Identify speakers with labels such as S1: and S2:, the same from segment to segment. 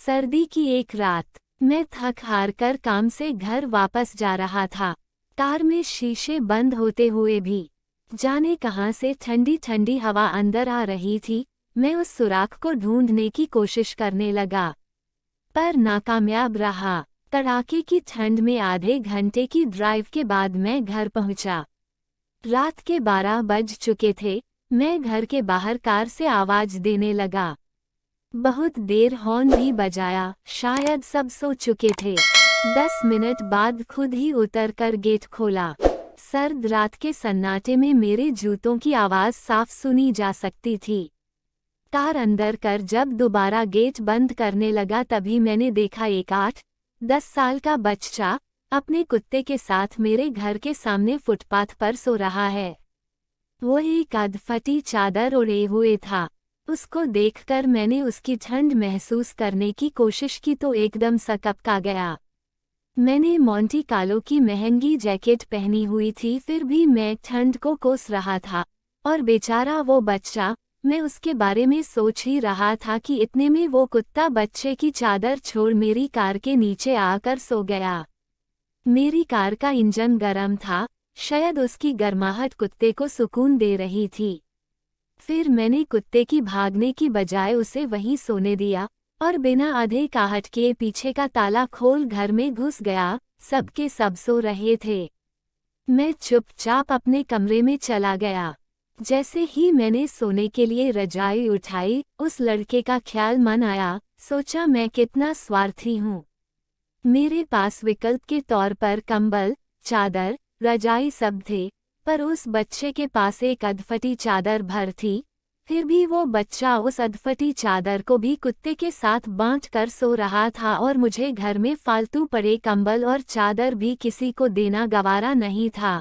S1: सर्दी की एक रात, मैं थक हार कर काम से घर वापस जा रहा था। कार में शीशे बंद होते हुए भी जाने कहां से ठंडी ठंडी हवा अंदर आ रही थी। मैं उस सुराख को ढूंढने की कोशिश करने लगा, पर नाकामयाब रहा। कड़ाके की ठंड में आधे घंटे की ड्राइव के बाद मैं घर पहुंचा। रात के 12 बज चुके थे। मैं घर के बाहर कार से आवाज देने लगा। बहुत देर हॉर्न भी बजाया, शायद सब सो चुके थे। 10 मिनट बाद खुद ही उतरकर गेट खोला। सर्द रात के सन्नाटे में मेरे जूतों की आवाज साफ सुनी जा सकती थी। कार अंदर कर जब दोबारा गेट बंद करने लगा तभी मैंने देखा एक 8-10 साल का बच्चा अपने कुत्ते के साथ मेरे घर के सामने फुटपाथ पर सो रहा है। वो एक अधफटी चादर ओढ़े हुए था। उसको देखकर मैंने उसकी ठंड महसूस करने की कोशिश की तो एकदम सकपका गया। मैंने मोंटी कार्लो की महंगी जैकेट पहनी हुई थी, फिर भी मैं ठंड को कोस रहा था। और बेचारा वो बच्चा, मैं उसके बारे में सोच ही रहा था कि इतने में वो कुत्ता बच्चे की चादर छोड़ मेरी कार के नीचे आकर सो गया। मेरी कार का इंजन गर्म था, शायद उसकी गर्माहट कुत्ते को सुकून दे रही थी। फिर मैंने कुत्ते की भागने की बजाय उसे वहीं सोने दिया और बिना आधे आहट के पीछे का ताला खोल घर में घुस गया। सबके सब सो रहे थे। मैं चुपचाप अपने कमरे में चला गया। जैसे ही मैंने सोने के लिए रजाई उठाई, उस लड़के का ख्याल मन आया। सोचा मैं कितना स्वार्थी हूँ। मेरे पास विकल्प के तौर पर कंबल, चादर, रजाई सब थे, पर उस बच्चे के पास एक अधफटी चादर भर थी। फिर भी वो बच्चा उस अधफटी चादर को भी कुत्ते के साथ बांट कर सो रहा था और मुझे घर में फालतू पड़े कंबल और चादर भी किसी को देना गवारा नहीं था।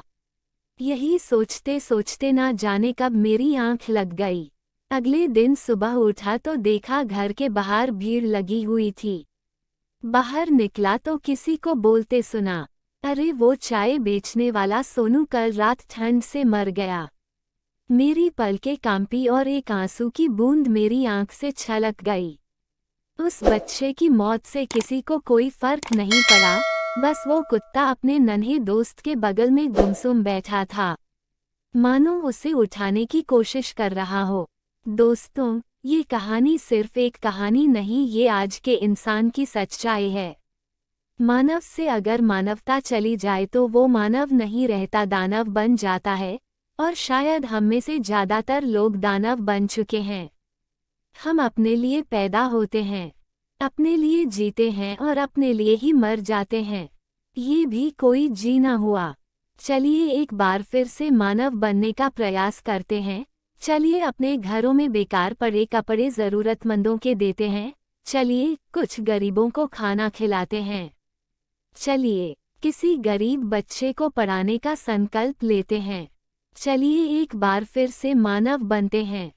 S1: यही सोचते सोचते ना जाने कब मेरी आंख लग गई। अगले दिन सुबह उठा तो देखा घर के बाहर भीड़ लगी हुई थी। बाहर निकला तो किसी को बोलते सुना, अरे वो चाय बेचने वाला सोनू कल रात ठंड से मर गया। मेरी पलकें कांपी और एक आंसू की बूंद मेरी आंख से छलक गई। उस बच्चे की मौत से किसी को कोई फर्क नहीं पड़ा, बस वो कुत्ता अपने नन्हे दोस्त के बगल में गुमसुम बैठा था, मानो उसे उठाने की कोशिश कर रहा हो। दोस्तों, ये कहानी सिर्फ एक कहानी नहीं, ये आज के इंसान की सच्चाई है। मानव से अगर मानवता चली जाए तो वो मानव नहीं रहता, दानव बन जाता है। और शायद हम में से ज़्यादातर लोग दानव बन चुके हैं। हम अपने लिए पैदा होते हैं, अपने लिए जीते हैं और अपने लिए ही मर जाते हैं। ये भी कोई जीना हुआ। चलिए एक बार फिर से मानव बनने का प्रयास करते हैं। चलिए अपने घरों में बेकार पड़े कपड़े ज़रूरतमंदों के देते हैं। चलिए कुछ गरीबों को खाना खिलाते हैं। चलिए किसी गरीब बच्चे को पढ़ाने का संकल्प लेते हैं। चलिए एक बार फिर से मानव बनते हैं।